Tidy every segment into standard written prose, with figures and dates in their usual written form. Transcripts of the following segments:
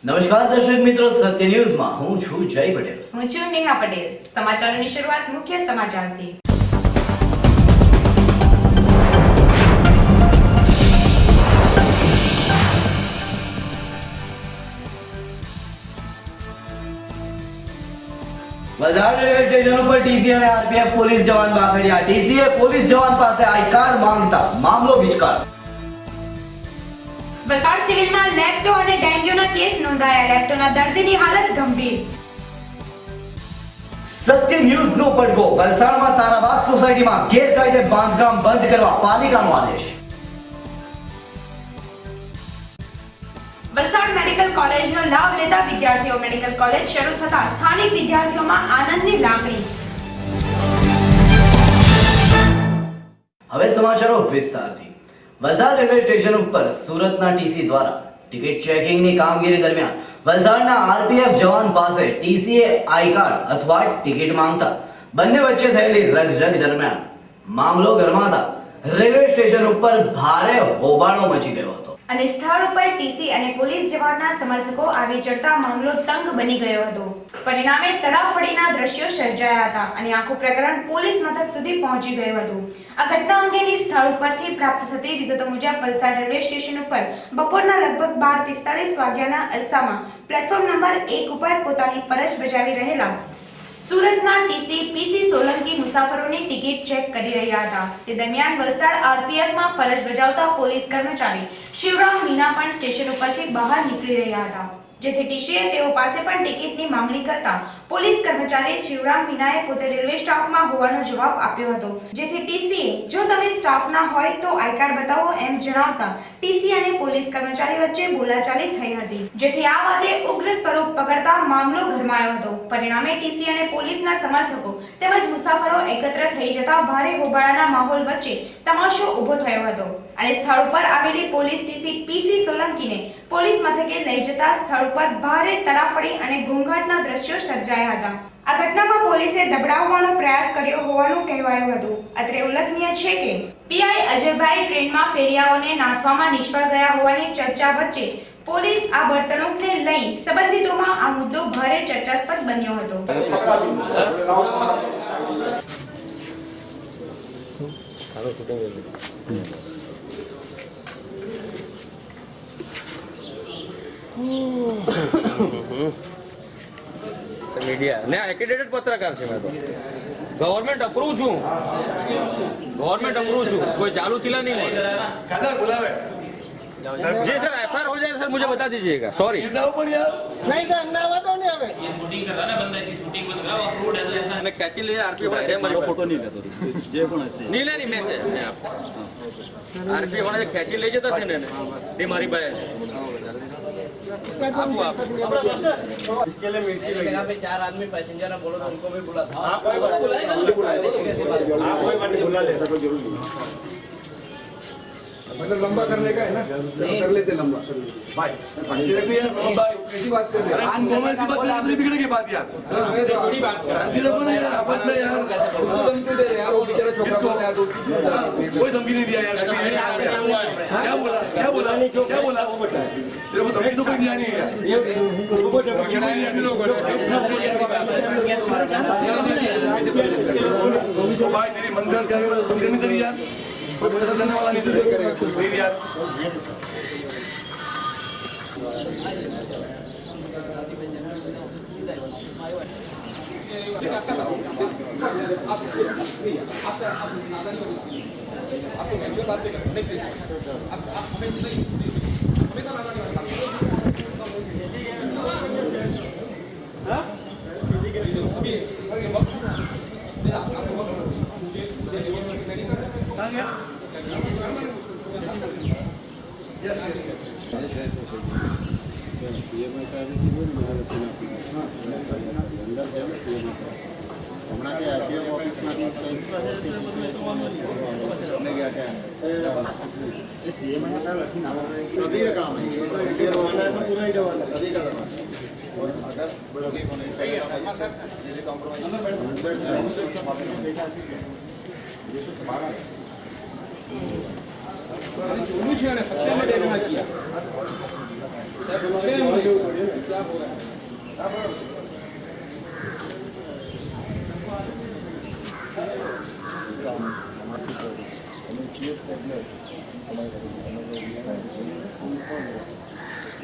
નમસ્કાર દર્શક મિત્રો, સત્ય ન્યૂઝમાં હું છું જય પટેલ. હું છું નેહા પટેલ. સમાચારોની શરૂઆત મુખ્ય સમાચારથી. વલસાડ રેલવે સ્ટેશન ઉપર ટીસી અને આરપીએફ પોલીસ જવાન બાખડ્યા. ટીસીએ પોલીસ જવાન પાસે આઈ કાર્ડ માંગતા મામલો વિચકાર. વલસાડ સિવિલમાં લેપ્ટો અને ડેન્ગ્યુના કેસ નોંધાયા. લેપ્ટોના દર્દીની હાલત ગંભીર. સત્ય ન્યૂઝ નો પડઘો. વલસાડમાં તારાબાગ સોસાયટીમાં ગેરકાયદે બાંધકામ બંધ કરવા પાલિકાનો આદેશ. વલસાડ મેડિકલ કોલેજનો લાભ લેતા વિદ્યાર્થીઓ. મેડિકલ કોલેજ શરૂ થતા સ્થાનિક વિદ્યાર્થીઓમાં આનંદની લાગણી. હવે સમાચારો વિસ્તારથી. વલસાડ રેલવે સ્ટેશન ઉપર સુરતના ટીસી દ્વારા ટિકિટ ચેકિંગની કામગીરી દરમિયાન વલસાડના આરપીએફ જવાન પાસે ટીસીએ આઈ કાર્ડ અથવા ટિકિટ માંગતા બંને વચ્ચે થયેલી રકઝક દરમિયાન મામલો ગરમાતા રેલવે સ્ટેશન ઉપર ભારે હોબાળો મચી ગયો હતો અને સ્થળ ઉપર ટીસી અને પોલીસ જવાનના સમર્થકો આવી ચડતા મામલો તંગ બની ગયો હતો. પરિણામે તડાફડીના દ્રશ્યો સર્જાયા હતા અને આખું પ્રકરણ પોલીસ મથક સુધી પહોંચી ગયું હતું. આ ઘટના અંગેની સ્થળ ઉપરથી પ્રાપ્ત થતી વિગતો મુજબ વલસાડ રેલવે સ્ટેશન ઉપર બપોરના લગભગ 12:45 વાગ્યાના અરસામાં પ્લેટફોર્મ નંબર 1 ઉપર પોતાની ફરજ બજાવી રહેલા સુરતના ટીસી પીસી સોલંકી મુસાફરોની ટિકિટ ચેક કરી રહ્યા હતા. તે દરમિયાન વલસાડ આરપીએફમાં ફરજ બજાવતા પોલીસ કર્મચારી શિવરામ મીના પણ સ્ટેશન ઉપરથી બહાર નીકળી રહ્યા હતા. જેથી ટીસીએ તેઓ પાસે પણ ટિકિટની માંગણી કરતા પોલીસ કર્મચારી શિવરામ મીનાએ પોતે રેલવે સ્ટાફમાં હોવાનો જવાબ આપ્યો હતો. જેથી ટીસીએ જો તમે સ્ટાફના હોય તો આઈ કાર્ડ બતાવો એમ જણાવતા ટીસી અને પોલીસ કર્મચારી વચ્ચે બોલાચાલી થઈ હતી. જેથી આ વાતે ઉગ્ર સ્વરૂપ પકડતા મામલો ગરમાયો હતો. પરિણામે ટીસી અને પોલીસના સમર્થકો તેમજ મુસાફરો એકત્ર થઈ જતા ભારે હોબાળાના માહોલ વચ્ચે તમાશો ઊભો થયો હતો અને સ્થળ ઉપર આવેલી પોલીસ ટીસી પીસી સોલંકીને પોલીસ મથકે લઈ જતા સ્થળ ઉપર ભારે તડાફડી અને ઘોંઘાટના દ્રશ્યો સર્જાયા હતા. આ ઘટનામાં પોલીસે દબડાવવાનો પ્રયાસ કર્યો હોવાનું કહેવાયું હતું. અત્રે ઉલ્લેખનીય છે કે પીઆઈ અજયભાઈ ટ્રેનમાં ફેરિયાઓને નાથવામાં નિષ્ફળ ગયા હોવાની ચર્ચા વચ્ચે પોલીસ આ વર્તણૂકને લઈ સંબંધિતોમાં આ મુદ્દો ભારે ચર્ચાસ્પદ બન્યો હતો. मीडिया ने एक्रेडिटेड पत्रकार છે મેં તો ગવર્નમેન્ટ અપ્રૂવ છું कोई चालू चिल्ला नहीं है जी सर एफआईआर हो जाएगा सर मुझे बता दीजिएगा सॉरी नहीं तो हमने आवा तो नहीं हमें ये शूटिंग कर रहा है बंदा की शूटिंग बंद करा अप्रूव्ड है तो ऐसा मैं कैची ले आरपी भाई है मेरे फोटो नहीं लेतो जे कोण असे नहीं ले नहीं मैसेज मैं आप आरपी होना जे कैची ले जता છે ને તે મારી ભાઈ आप इसके लिए मिर्ची लगा पे 4 आदमी पैसेंजर है बोलो तो उनको भी बुला हां कोई बात नहीं आप कोई बात नहीं बुला लेता कोई जरूरी नहीं मतलब लंबा करने का है ना कर लेते लंबा भाई कैसी बात कर रहे हैं आन गवर्नमेंट की बात करने बिगड़ के बात यार थोड़ी बात शांति रखो ना यार आपस में यार धमकी दे रहे यार वो बेचारा छोकरा को यार कोई धमकी नहीं दिया यार क्या बोला तेरे को धमकी तो कोई दिया नहीं है ये वो धमकी नहीं दिया लोगों ने भाई तेरी मंदिर क्या मंदिर नहीं करी यार कोई पैसा देने वाला नहीं तो यार હમણાં કે આરપીએફ ઓફિસમાંથી सभी का काम है सभी का और अगर बल्कि જોયું છે અને પછી અમે ડેટમાં ગયા સાહેબ છે क्या हो रहा है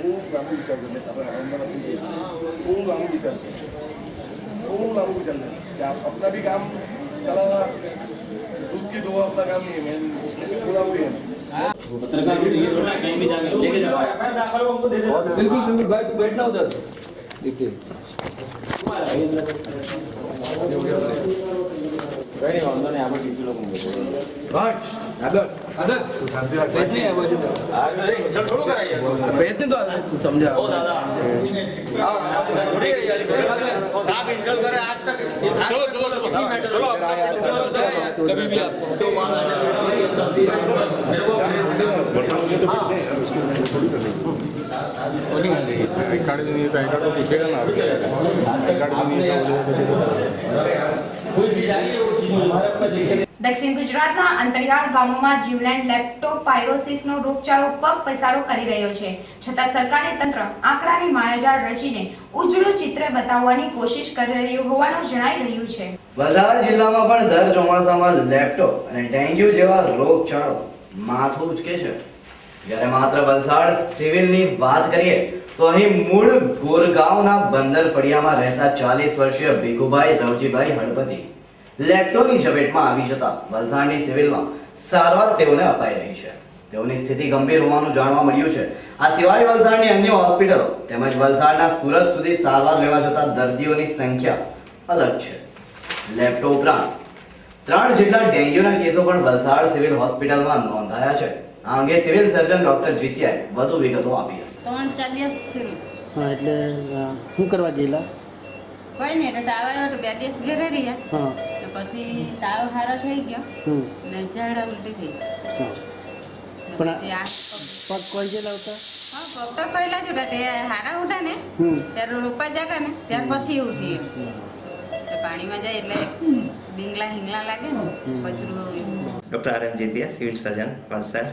खूब लांबू विचार करणे आपण आनंदाला खूप लांबू विचार खूप लांबू विचार कि आप अपना भी काम चला दूध की दो अपना काम नहीं है मैं थोड़ा हुई है बिल्कुल बिल्कुल बैठना उधर देखिए कभी भी तो पूछेगा ना દક્ષિણ ગુજરાતના અંતરિયાળ ગામોમાં જીવલેણ લેપ્ટોપાયરોસિસનો રોગચાળો પગ પસારો કરી રહ્યો છે, છતાં સરકારી તંત્ર આંકડાની માયાજાળ રચીને ઉજળું ચિત્ર બતાવવાની કોશિશ કરી રહ્યું હોવાનું જણાઈ રહ્યું છે. વલસાડ જિલ્લામાં પણ દર ચોમાસામાં લેપ્ટોપ અને ડેન્ગ્યુ જેવા રોગચાળો માથું ઉચકે છે. જ્યારે માત્ર વલસાડ સિવિલની વાત કરીએ તો અહીં મૂળ ગોરગાંવના બંદર ફળિયામાં રહેતા 40 વર્ષીય ભીખુભાઈ રવજીભાઈ હળપતિ લેપ્ટોની ઝપેટમાં આવી જતા વલસાડની સિવિલમાં સારવાર તેઓને અપાઈ રહી છે. તેઓની સ્થિતિ ગંભીર હોવાનું જાણવા મળ્યું છે. આ સિવાય વલસાડની અન્ય હોસ્પિટલો તેમજ વલસાડના સુરત સુધી સારવાર લેવા જતા દર્દીઓની સંખ્યા અલગ છે. લેપ્ટો ઉપરાંત 3 જેટલા ડેન્ગ્યુના કેસો પણ વલસાડ સિવિલ હોસ્પિટલમાં નોંધાયા છે. આ અંગે સિવિલ સર્જન ડોક્ટર જીતિયાએ વધુ વિગતો આપી. 3-4 દિવસ હા એટલે શું કરવા ગયેલા? કોઈ નહીં, એટલે તાવ આવ્યો તો 2 દિવસ ઘરે રહ્યા. હા તો પછી તાવ સારો થઈ ગયો ને ઝાડા ઉલટી થઈ. હા ને પણ પછી આ પગ કોઈ જે લાવતા? હા પગ તો પહેલા જ ઉઠા, તે હારા ઉઠા ને ત્યારે રોપા જતા ને ત્યાર પછી ઉઠી એમ. તો પાણીમાં જાય એટલે ડીંગલા હિંગલા લાગે ને કચરું. Doctor R M Jitiya, civil surgeon Valsad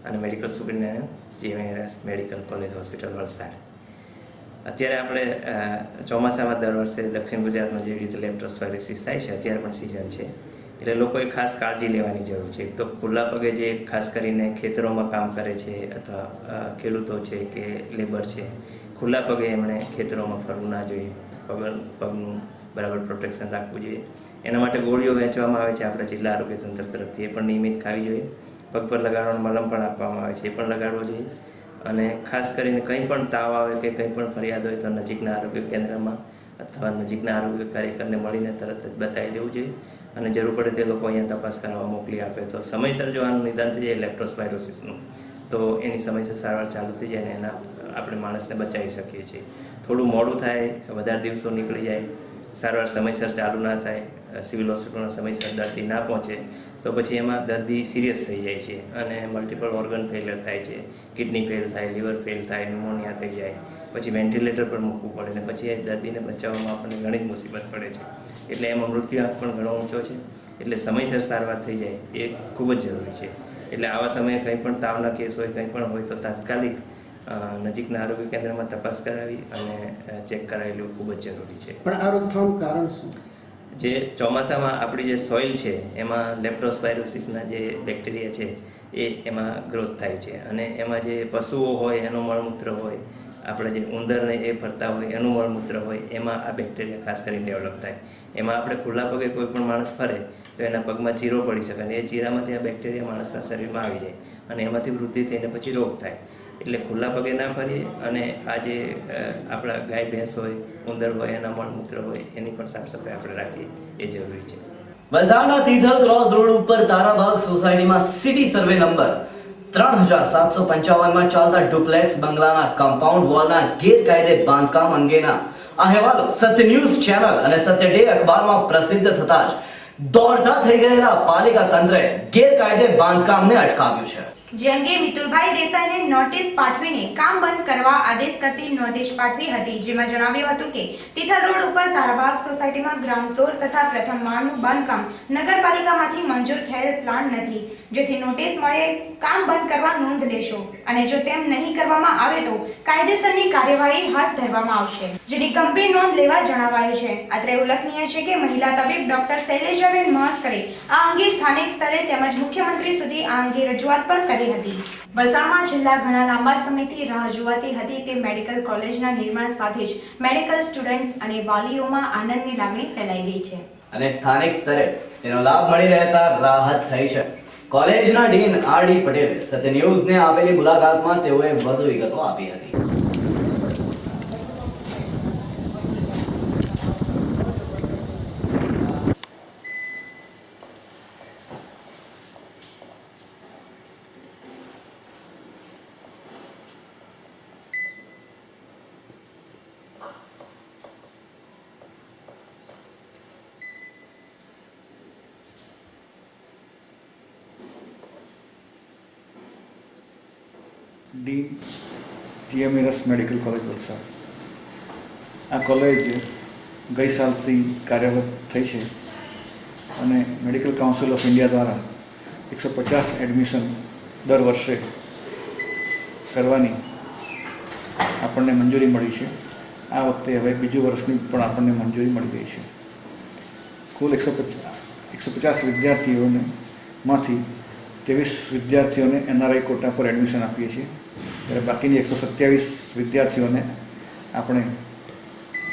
અને medical superintendent GMRS medical college hospital Valsad. અત્યારે આપણે ચોમાસામાં દર વર્ષે દક્ષિણ ગુજરાતમાં જેવી રીતે લેપ્ટોસ્પાયરોસિસ થાય છે, અત્યારે પણ સિઝન છે, એટલે લોકોએ ખાસ કાળજી લેવાની જરૂર છે. એક તો ખુલ્લા પગે જે ખાસ કરીને ખેતરોમાં કામ કરે છે અથવા ખેડૂતો છે કે લેબર છે, ખુલ્લા પગે એમણે ખેતરોમાં ફરવું ના જોઈએ. પગનું બરાબર પ્રોટેક્શન રાખવું જોઈએ. એના માટે ગોળીઓ વહેંચવામાં આવે છે આપણા જિલ્લા આરોગ્ય તંત્ર તરફથી, એ પણ નિયમિત ખાવી જોઈએ. પગ પર લગાડવાનો મલમ પણ આપવામાં આવે છે, એ પણ લગાડવો જોઈએ. અને ખાસ કરીને કંઈ પણ તાવ આવે કે કંઈ પણ ફરિયાદ હોય તો નજીકના આરોગ્ય કેન્દ્રમાં અથવા નજીકના આરોગ્ય કાર્યકરને મળીને તરત જ બતાવી દેવું જોઈએ. અને જરૂર પડે તે લોકો અહીંયા તપાસ કરાવવા મોકલી આપે તો સમયસર જો આનું નિદાન થઈ જાય લેપ્ટોસ્પાયરોસિસનું, તો એની સમયસર સારવાર ચાલુ થઈ જાય અને એના આપણે માણસને બચાવી શકીએ છીએ. થોડું મોડું થાય, વધારે દિવસો નીકળી જાય, સારવાર સમયસર ચાલુ ના થાય, સિવિલ હોસ્પિટલમાં સમયસર દર્દી ના પહોંચે તો પછી એમાં દર્દી સિરિયસ થઈ જાય છે અને મલ્ટિપલ ઓર્ગન ફેલિયર થાય છે. કિડની ફેલ થાય, લીવર ફેલ થાય, ન્યુમોનિયા થઈ જાય, પછી વેન્ટિલેટર પર મૂકવું પડે ને પછી એ દર્દીને બચાવવામાં આપણને ઘણી જ મુસીબત પડે છે. એટલે એમાં મૃત્યુઆંક પણ ઘણો ઊંચો છે. એટલે સમયસર સારવાર થઈ જાય એ ખૂબ જ જરૂરી છે. એટલે આવા સમયે કંઈ પણ તાવના કેસ હોય, કંઈ પણ હોય તો તાત્કાલિક નજીકના આરોગ્ય કેન્દ્રમાં તપાસ કરાવી અને ચેક કરાવી લેવું ખૂબ જ જરૂરી છે. પણ આ રોગ થવાનું કારણ શું? જે ચોમાસામાં આપણી જે સોઇલ છે એમાં લેપ્ટોસ્પાયરોસિસના જે બેક્ટેરિયા છે એ એમાં ગ્રોથ થાય છે અને એમાં જે પશુઓ હોય એનો મળમૂત્ર હોય, આપણે જે ઉંદરને એ ફરતા હોય એનું મળમૂત્ર હોય એમાં આ બેક્ટેરિયા ખાસ કરીને ડેવલપ થાય. એમાં આપણે ખુલ્લા પગે કોઈ પણ માણસ ફરે તો એના પગમાં ચીરો પડી શકે અને એ ચીરામાંથી આ બેક્ટેરિયા માણસના શરીરમાં આવી જાય અને એમાંથી વૃદ્ધિ થઈને પછી રોગ થાય. એટલે ખુલ્લા પગે ના ફરીએ અને આ જે આપણા ગાય ભેંસ હોય ઉંદર હોય એના મળમૂત્ર હોય એની પણ સાફ સફાઈ આપણે રાખીએ એ જરૂરી છે. વલસાડના તિથલ ક્રોસ રોડ ઉપર તારાબાગ સોસાયટીમાં સિટી સર્વે નંબર 3755 માં ચાલતા ડુપ્લેક્સ બંગલાના કમ્પાઉન્ડ વોલના ગેરકાયદે બાંધકામ અંગેના અહેવાલો સત્ય ન્યૂઝ ચેનલ અને સત્ય ડે અખબારમાં પ્રસિદ્ધ થતા જ દોડતા થઈ ગયેલા પાલિકા તંત્રએ ગેરકાયદે બાંધકામને અટકાવ્યું છે. જે અંગે મિતુલભાઈ દેસાઈને નોટિસ પાઠવીને કામ બંધ કરવા આદેશ કરતી નોટિસ પાઠવી હતી, જેમાં જણાવ્યું હતું કે તિથલ રોડ ઉપર તારાબાગ સોસાયટીમાં ગ્રાઉન્ડ ફ્લોર તથા પ્રથમ માળનું બાંધકામ નગરપાલિકામાંથી મંજૂર થયેલ પ્લાન નથી, જેથી નોટિસ મળે કામ બંધ કરવા નોંધ લેશો અને જો તેમ નહીં કરવામાં આવે તો કાયદેસરની કાર્યવાહી હાથ ધરવામાં આવશે, જેની ગંભીર નોંધ લેવા જણાવાયું છે. અત્રે ઉલ્લેખનીય છે કે મહિલા તબીબ ડોક્ટર શૈલેજાબેન મહાસ્કરે આ અંગે સ્થાનિક સ્તરે તેમજ મુખ્યમંત્રી સુધી આ અંગે રજૂઆત પણ કરી હતી. વલસાડમાં છેલ્લા ઘણા લાંબા સમયથી રાહ જોવાતી હતી તે મેડિકલ કોલેજના નિર્માણ સાથે જ મેડિકલ સ્ટુડન્ટ્સ અને વાલીઓમાં આનંદની લાગણી ફેલાઈ ગઈ છે અને સ્થાનિક સ્તરે તેનો લાભ મળી રહેતા રાહત થઈ છે. કોલેજના ડીન આર.ડી. પટેલે સત્ય ન્યૂઝને આપેલી મુલાકાતમાં તેઓએ વધુ વિગતો આપી હતી. Dean GMRS medical college Valsad. આ કોલેજ ગઈ સાલથી કાર્યરત થઈ છે અને મેડિકલ કાઉન્સિલ ઓફ ઇન્ડિયા દ્વારા 150 એડમિશન દર વર્ષે કરવાની આપણને મંજૂરી મળી છે. આ વખતે હવે બીજું વર્ષની પણ આપણને મંજૂરી મળી ગઈ છે. કુલ 150 વિદ્યાર્થીઓને માંથી 23 વિદ્યાર્થીઓને એનઆરઆઈ કોટા પર એડમિશન આપીએ છીએ, ત્યારે બાકીની 127 વિદ્યાર્થીઓને આપણે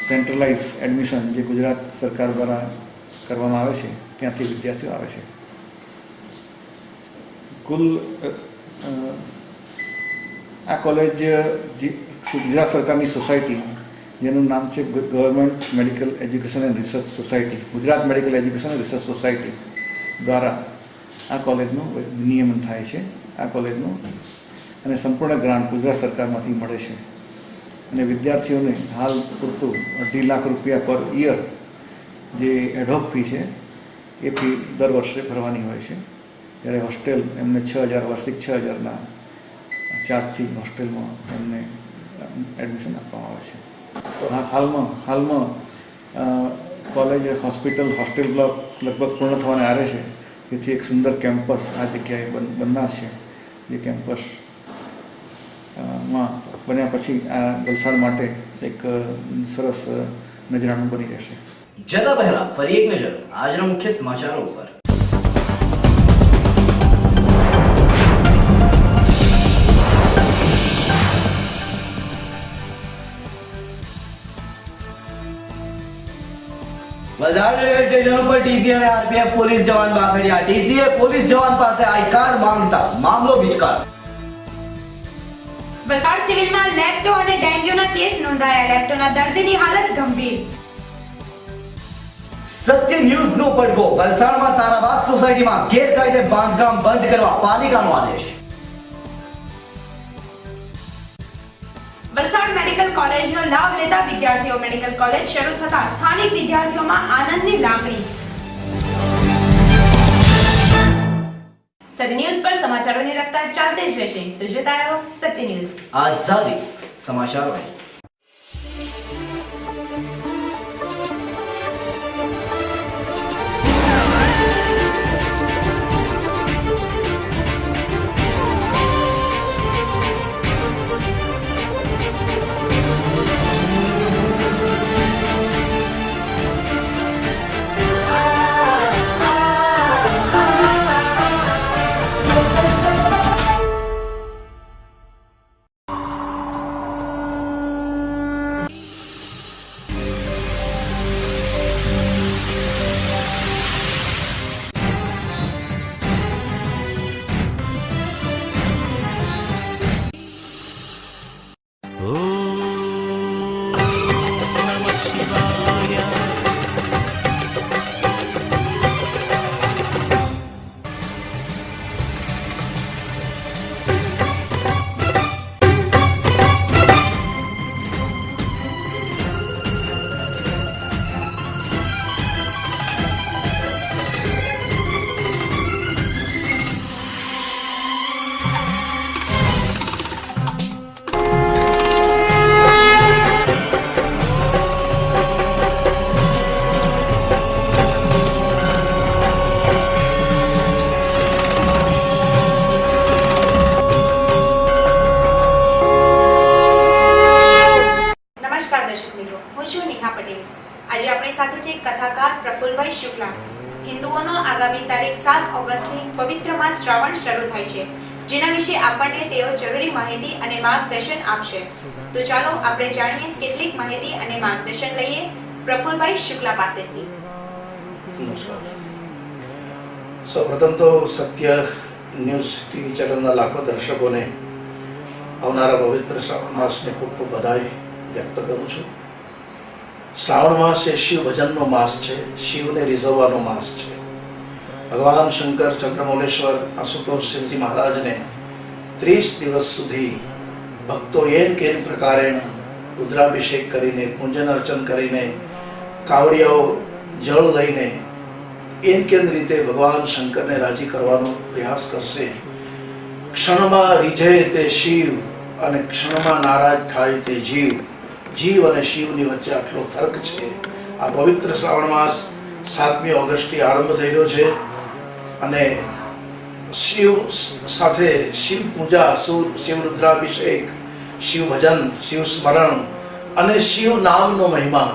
સેન્ટ્રલાઇઝ એડમિશન જે ગુજરાત સરકાર દ્વારા કરવામાં આવે છે ત્યાંથી વિદ્યાર્થીઓ આવે છે. કુલ આ કોલેજ ગુજરાત સરકારની સોસાયટી જેનું નામ છે government medical education and research society, Gujarat medical education and research society દ્વારા આ કોલેજનું નિયમન થાય છે. આ કોલેજનું અને સંપૂર્ણ ગ્રાન્ટ ગુજરાત સરકારમાંથી મળે છે અને વિદ્યાર્થીઓને હાલ પૂરતું 2.5 લાખ રૂપિયા પર યર જે એડહોક ફી છે એ ફી દર વર્ષે ભરવાની હોય છે. ત્યારે હોસ્ટેલ એમને 6,000 વાર્ષિક 6,000ના ચાર્જથી હોસ્ટેલમાં એમને એડમિશન આપવામાં આવે છે. હાલમાં કોલેજ હોસ્ટેલ બ્લોક લગભગ પૂર્ણ થવાને આરે છે, જેથી એક સુંદર કેમ્પસ આ જગ્યાએ બનનાર છે. જે કેમ્પસ માં બન્યા પછી આ વલસાડ માટે એક સરસ નજરાણું બની રહેશે. જતા પહેલા ફરી એક નજર આજના મુખ્ય સમાચારો ઉપર. વલસાડ રેલવે સ્ટેશન ઉપર ટીસી અને આરપીએફ પોલીસ જવાન બાખડ્યા. ટીસીએ પોલીસ જવાન પાસે આઈ કાર્ડ માંગતા મામલો વિચકાર. વલસાડ સિવિલમાં લેપ્ટો અને ડેન્ગ્યુના કેસ નોંધાયા. લેપ્ટોના દર્દીની હાલત ગંભીર. સત્ય ન્યૂઝનો પડઘો. વલસાડમાં તારાબાગ સોસાયટીમાં ગેરકાયદે બાંધકામ બંધ કરવા પાલિકાનો આદેશ. વલસાડ મેડિકલ કોલેજનો લાભ લેતા વિદ્યાર્થીઓ. મેડિકલ કોલેજ શરૂ થતા સ્થાનિક વિદ્યાર્થીઓમાં આનંદની લાગણી. સત્ય ન્યૂઝ પર સમાચારોની રફતાર ચાલતી જ રહેશે, તો જોતા રહો સત્ય ન્યૂઝ. આઝાદી સમાચારો. આજે આપણી સાથે છે કથાકાર પ્રફુલભાઈ શુક્લા. હિન્દુઓનો આગામી તારીખ 7 ઓગસ્ટથી પવિત્ર માસ શ્રાવણ શરૂ થાય છે, જેના વિશે આપણને તેઓ જરૂરી માહિતી અને માર્ગદર્શન આપશે. તો ચાલો આપણે જાણીએ કેટલીક માહિતી અને માર્ગદર્શન લઈએ પ્રફુલભાઈ શુક્લા પાસેથી. નમસ્કાર. સૌપ્રથમ તો સત્ય ન્યૂઝ ટીવી ચેનલના લાખો દર્શકોને આવનારા પવિત્ર શ્રાવણ માસને ખૂબ ખૂબ વધાઈ વ્યક્ત કરું છું. શ્રાવણ માસ એ શિવ ભજનનો માસ છે, શિવને રીઝવવાનો માસ છે. ભગવાન શંકર ચંદ્રમૌલેશ્વર આશુતોષ શિવજી મહારાજને 30 દિવસ સુધી ભક્તો એન કેન પ્રકારેણ રુદ્રાભિષેક કરીને, પૂજન અર્ચન કરીને, કાવડિયાઓ જળ લઈને એન કેન રીતે ભગવાન શંકરને રાજી કરવાનો પ્રયાસ કરશે. ક્ષણમાં રીઝે તે શિવ અને ક્ષણમાં નારાજ થાય તે જીવ. જીવ અને શિવની વચ્ચે આટલો ફરક છે. આ પવિત્ર શ્રાવણ માસ 7મી ઓગસ્ટથી આરંભ થઈ રહ્યો છે અને શિવ સાથે શિવ પૂજા, શિવ રુદ્રાભિષેક, શિવ ભજન, શિવ સ્મરણ અને શિવ નામનો મહિમા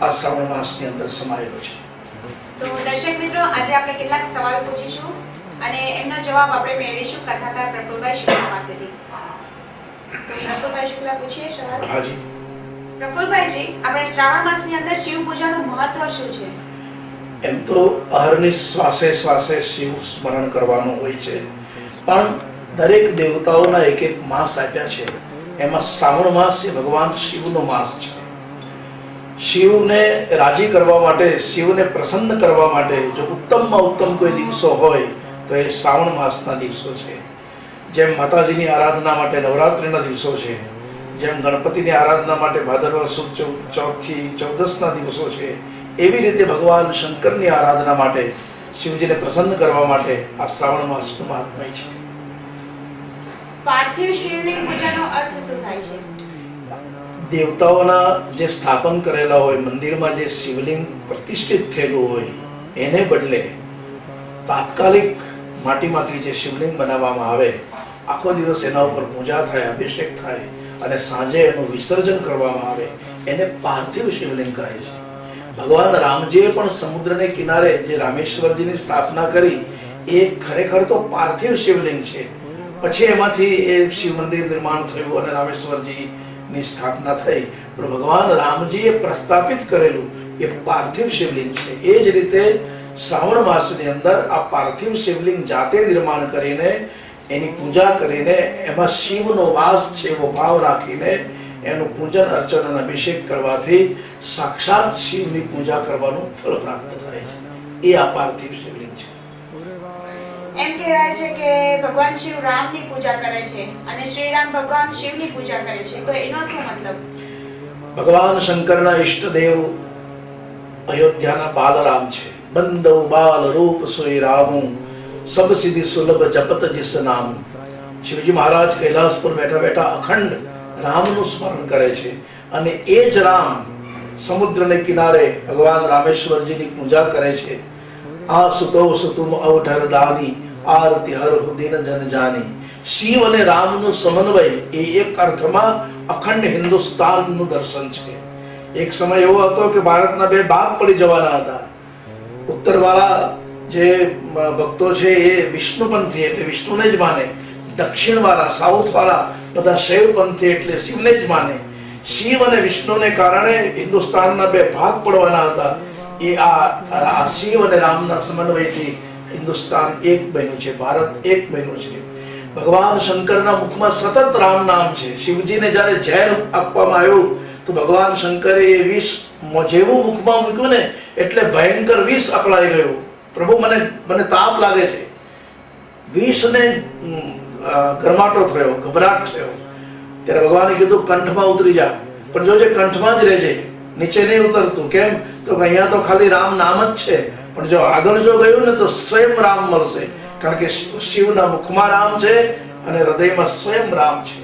આ શ્રાવણ માસની અંદર સમાયેલો છે. તો દર્શક મિત્રો, આજે આપણે કેટલાક સવાલ પૂછીશું અને એમનો જવાબ આપણે મેળવીશું કથાકાર પ્રફુલભાઈ શુક્લા પાસેથી. તો પ્રફુલભાઈ શુક્લા, પૂછીએ સવાલ. હાજી. પ્રફુલભાઈજી, આપણે શ્રાવણ માસની અંદર શિવ પૂજાનું મહત્વ શું છે? એમ તો અહર્નિશ શ્વાસે શ્વાસે શિવ સ્મરણ કરવાનું હોય છે, પણ દરેક દેવતાઓના એક એક માસ આપ્યા છે. એમાં શ્રાવણ માસ એ ભગવાન શિવનો માસ છે. શિવને રાજી કરવા માટે, શિવને પ્રસન્ન કરવા માટે જો ઉત્તમમાં ઉત્તમ કોઈ દિવસો હોય તો એ શ્રાવણ માસના દિવસો છે. જેમ માતાજીની આરાધના માટે નવરાત્રિના દિવસો છે, જેમ ગણપતિની આરાધના માટે ભાદરવા સુદ 14 થી 14ના દિવસો છે, એવી રીતે ભગવાન શંકરની આરાધના માટે, શિવજીને પ્રસન્ન કરવા માટે આ શ્રાવણ માસનું મહાત્મય છે. પાર્થિવ શિવલિંગ પૂજાનો અર્થ શું થાય છે? દેવતાઓના જે સ્થાપન કરેલા હોય, મંદિરમાં જે શિવલિંગ પ્રતિષ્ઠિત થયેલું હોય એને બદલે તાત્કાલિક માટીમાંથી જે શિવલિંગ બનાવવામાં આવે, આખો દિવસ એના ઉપર પૂજા થાય, અભિષેક થાય અને સાંજે એનું વિસર્જન કરવામાં આવે, એને પાર્થિવ શિવલિંગ કહે છે. ભગવાન રામજીએ પણ સમુદ્રને કિનારે જે રામેશ્વરજીની સ્થાપના કરી એ ખરેખર તો પાર્થિવ શિવલિંગ છે. પછી એમાંથી એ શિવ મંદિર નિર્માણ થયું અને રામેશ્વરજીની સ્થાપના થઈ, પણ ભગવાન રામજીએ પ્રસ્થાપિત કરેલું એ પાર્થિવ શિવલિંગ છે. એ જ રીતે શ્રાવણ માસની અંદર આ પાર્થિવ શિવલિંગ જાતે નિર્માણ કરીને, એની પૂજા કરીને, એમાં શિવનો વાસ છે એવો ભાવ રાખીને એનું પૂજન અર્ચન અને અભિષેક કરવાથી સાક્ષાત શિવની પૂજા કરવાનું ફળ પ્રાપ્ત થાય છે. એ આ પાર્થિવ શિવલિંગ છે. એમ કહેવાય છે કે ભગવાન શિવ રામની પૂજા કરે છે અને શ્રી રામ ભગવાન શિવની પૂજા કરે છે, તો એનો શું મતલબ? ભગવાન શંકરના ઈષ્ટદેવ અયોધ્યાના બાલરામ છે. બંદવ બાલ રૂપ સોઈ રામુ, સબ સિદ્ધિ સુલભ જપત જીસ નામ. શિવજી મહારાજ કૈલાસ પર બેઠા બેઠા અખંડ રામનું સ્મરણ કરે છે અને એ જ રામ સમુદ્રને કિનારે ભગવાન રામેશ્વરજીની પૂજા કરે છે. આ સુતો સુતુમ અવઢર દાની, આરતી હર દિન જન જાની. શિવ અને રામનું સમન્વય એ એક અર્થમાં અખંડ હિન્દુસ્તાનનું દર્શન છે. એક સમય એવો હતો કે ભારતના બે ભાગ પડી જવાના હતા. ઉત્તરવાળા જે ભક્તો છે એ વિષ્ણુપંથી એટલે વિષ્ણુને જ માને, દક્ષિણવાળા સાઉથ વાળા બધા શૈવપંથી એટલે શિવને જ માને. શિવ અને વિષ્ણુને કારણે હિન્દુસ્તાનના બે ભાગ પડવાના હતા. એ આ શિવ અને રામના સમન્વયથી હિન્દુસ્તાન એક બન્યું છે, ભારત એક બન્યું છે. ભગવાન શંકરના મુખમાં સતત રામ નામ છે. શિવજીને જ્યારે ઝેર આપવામાં આવ્યું તો ભગવાન શંકરે એ વિષ જેવું મુખમાં મૂક્યું ને એટલે ભયંકર વિષ અકળાઈ ગયું. પ્રભુ મને તાપ લાગે છે. વિષને ગરમાટો થયો, ગભરાટ થયો. ત્યારે ભગવાને કીધું કંઠમાં ઉતરી જા, પણ જોજે કંઠમાં જ રહેજે, નીચે નહીં ઉતરતું. કેમ? તો અહીંયા તો ખાલી રામ નામ જ છે, પણ જો આગળ જો ગયું ને તો સ્વયં રામ મળશે. કારણ કે શિવના મુખમાં રામ છે અને હૃદયમાં સ્વયં રામ છે.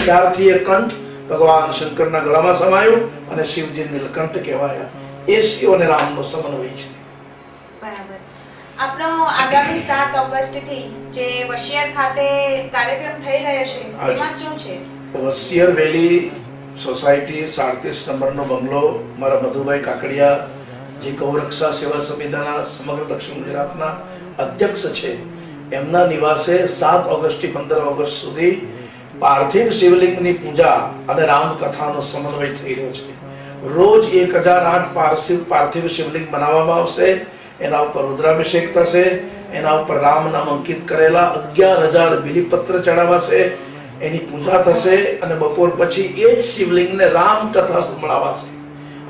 ત્યારથી એ કંઠ ભગવાન શંકરના ગળામાં સમાયું અને શિવજી નીલકંઠ કહેવાયા. એ શિવ અને રામનો સમન્વય છે. બરાબર. આપણો આગામી 7 ઓગસ્ટથી જે વશિયર ખાતે કાર્યક્રમ થઈ રહ્યો છે તેમાં શું છે? વસિયર વેલી સોસાયટી 37 નંબરનો બંગલો મારા મધુભાઈ કાકડિયા જે ગૌરક્ષા સેવા સમિતિના સમગ્ર દક્ષિણ ગુજરાતના અધ્યક્ષ છે એમના નિવાસે 7 ઓગસ્ટથી 15 ઓગસ્ટ સુધી પાર્થિવ શિવલિંગની પૂજા અને રામકથાનો સમન્વય થઈ રહ્યો છે. રોજ 1008 પાર્થિવ શિવલિંગ બનાવવામાં આવશે. એના ઉપર રુદ્રાભિષેક થશે. એના ઉપર રામ નામ અંકિત કરેલા 11000 બિલીપત્ર ચડાવાશે. એની પૂજા થશે અને બપોર પછી એ જ શિવલિંગને રામકથા સંભળાવાશે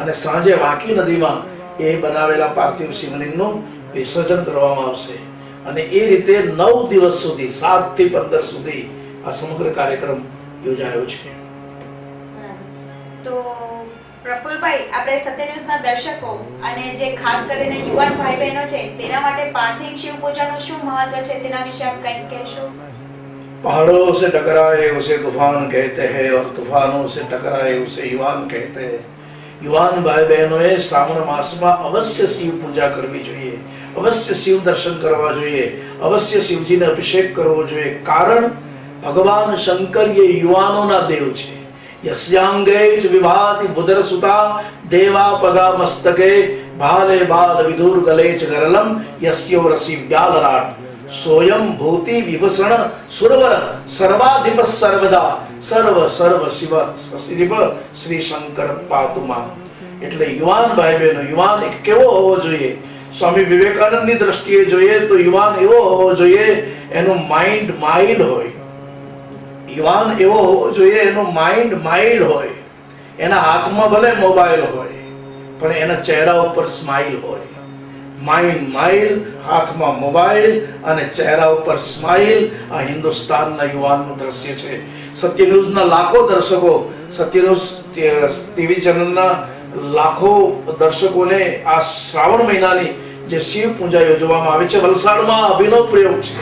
અને સાંજે વાંકી નદીમાં એ બનાવેલા પાર્થિવ શિવલિંગનું વિસર્જન કરવામાં આવશે. અને એ રીતે 9 દિવસ સુધી 7 થી 15 સુધી આ સમગ્ર કાર્યક્રમ યોજાયો છે. તો પ્રફુલભાઈ, આપણે સત્ય ન્યૂઝના દર્શકો અને જે ખાસ કરીને યુવાન ભાઈ બહેનો છે તેના માટે પાર્થિવ શિવ પૂજાનું શું મહત્વ છે તેના વિશે આપ કંઈક કહેશો? पहाड़ों से टकराए उसे तूफान कहते हैं और तूफानों से टकराए उसे युवान कहते हैं. યુવાન ભાઈ બહેનોએ શ્રાવણ માસમાં અવશ્ય શિવ પૂજા કરવી જોઈએ, અવશ્ય શિવ દર્શન કરવા જોઈએ, અવશ્ય શિવજીને અભિષેક કરવો જોઈએ. કારણ ભગવાન શંકર એ યુવાનોના દેવ છે. યસ્યાંગે ચ વિભાતિ બુધરસુતા દેવા પગા મસ્તકે ભાલે બાલ વિધુર ગલે ચ ગરલમ યસ્યો રસી વ્યાલરાટ સોયમ ભૂતિ વિભસણ સુરવર સર્વાધિપ સર્વદા સર્વ સર્વ શિવ શિવ શ્રી શંકર પાતુમા. એટલે યુવાન ભાઈ બહેનો, યુવાન એક કેવો હોવો જોઈએ? સ્વામી વિવેકાનંદની દ્રષ્ટિએ જોઈએ તો યુવાન એવો હોવો જોઈએ એનું માઇન્ડ માઇલ્ડ હોય. યુવાન એવો હોવો જોઈએ એનું માઇન્ડ માઇલ્ડ હોય. એના હાથમાં ભલે મોબાઈલ હોય પણ એના ચહેરા ઉપર સ્માઇલ હોય. માઇન્ડ માઇલ, હાથમાં મોબાઈલ અને ચહેરા ઉપર સ્માઇલ. આ હિન્દુસ્તાનના યુવાનનું દ્રશ્ય છે. સત્ય ન્યૂઝના લાખો દર્શકો, સત્ય ન્યૂઝ ટીવી ચેનલના લાખો દર્શકોને આ શ્રાવણ મહિનાની જે શિવ પૂજા યોજવામાં આવે છે વલસાડમાં અભિનવ પ્રયોગ છે.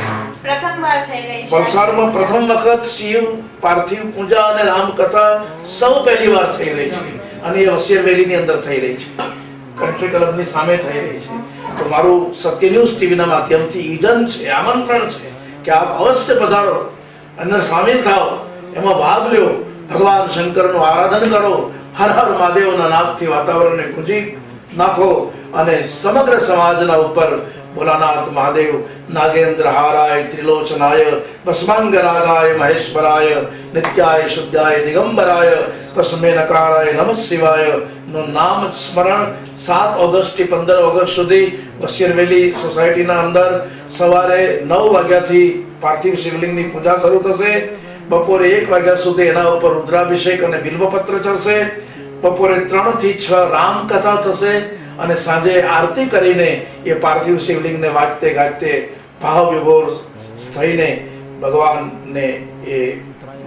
પ્રથમવાર થઈ રહી છે. વલસાડમાં પ્રથમ વખત શિવ પાર્થિવ પૂજા અને રામકથા સૌ પહેલી વાર થઈ રહી છે અને એ વસિયરવેલીની અંદર થઈ રહી છે. કન્ટ્રી ક્લબની સામે થઈ રહી છે. તો મારું સત્ય ન્યૂઝ ટીવીના માધ્યમથી ઈજન છે, આમંત્રણ છે કે આપ અવશ્ય પધારો, અંદર સામેલ થાઓ, એમાં ભાગ લ્યો, ભગવાન શંકરનું આરાધન કરો, હર હર મહાદેવના નાદથી વાતાવરણને ગુંજી નાખો અને સમગ્ર સમાજના ઉપર ભોલાનાથ મહાદેવ નાગેન્દ્ર હારાય ત્રિલોચનાય ભસ્માંગરાગાય મહેશ્વરાય નિત્યાય શુદ્ધાય દિગંબરાય તસ્મે નકારાય નમઃ શિવાય નું નામ સ્મરણ 7 ઓગસ્ટ થી 15 ઓગસ્ટ સુધી વસિયરવેલી સોસાયટીના અંદર સવારે 9 વાગ્યાથી પાર્થિવ શિવલિંગની પૂજા શરૂ થશે. બપોરે 1 વાગ્યા સુધી એના ઉપર રુદ્રાભિષેક અને બિલ્વપત્ર ચડશે. બપોરે 3 થી 6 રામકથા થશે અને સાંજે આરતી કરીને એ પાર્થિવ શિવલિંગને વાજતે ગાજતે ભાવ વિભોર થઈને ભગવાનને એ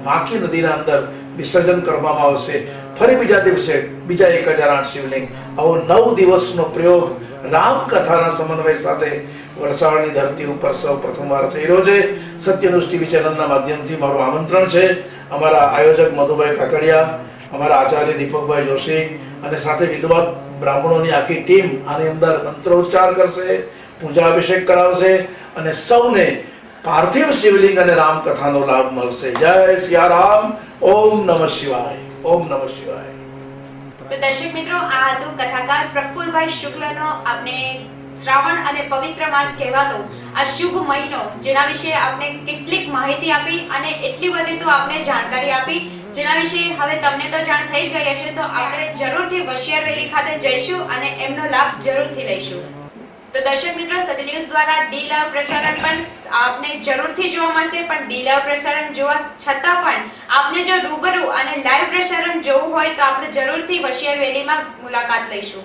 વાંકી નદીના અંદર વિસર્જન કરવામાં આવશે. ફરી બીજા દિવસે બીજા 1008 શિવલિંગ. આવો 9 દિવસનો પ્રયોગ રામકથાના સમન્વય સાથે વલસાડની ધરતી ઉપર સૌ પ્રથમવાર થઈ રહ્યો છે. સત્ય ન્યૂઝ ટીવી ચેનલના માધ્યમથી મારું આમંત્રણ છે. અમારા આયોજક મધુભાઈ કાકડિયા, અમારા આચાર્ય દીપકભાઈ જોશી અને સાથે વિદ્વાન બ્રાહ્મણોની આખી ટીમ આની અંદર મંત્રોચ્ચાર કરશે, પૂજા અભિષેક કરાવશે અને સૌને પાર્થિવ શિવલિંગ અને રામકથાનો લાભ મળશે. જય સિયારામ. ઓમ નમઃ શિવાય. ઓમ નમઃ શિવાય. તો દર્શક મિત્રો, આ હતું કથાકાર પ્રફુલભાઈ શુક્લનો આપણે શ્રાવણ અને પવિત્ર માસ કહેવાતો આ શુભ મહિનો, જેના વિશે આપણે કેટલીક માહિતી આપી અને એટલી બધી તો આપણે જાણકારી આપી જેના વિશે હવે તમને તો જાણ થઈ જ ગઈ હશે. તો આપણે જરૂરથી વશિયરવેલી ખાતે જઈશું અને એમનો લાભ જરૂરથી લઈશું. તો દર્શક મિત્રો, સત્ય ન્યૂઝ દ્વારા ડી લાઈવ પ્રસારણ પણ આપને જરૂરથી જોવા મળશે. પણ ડી લાઈવ પ્રસારણ જોવા છતાં પણ આપને જો રૂબરૂ અને લાઈવ પ્રસારણ જોવું હોય તો આપણે જરૂરથી વશિયરવેલીમાં મુલાકાત લઈશું.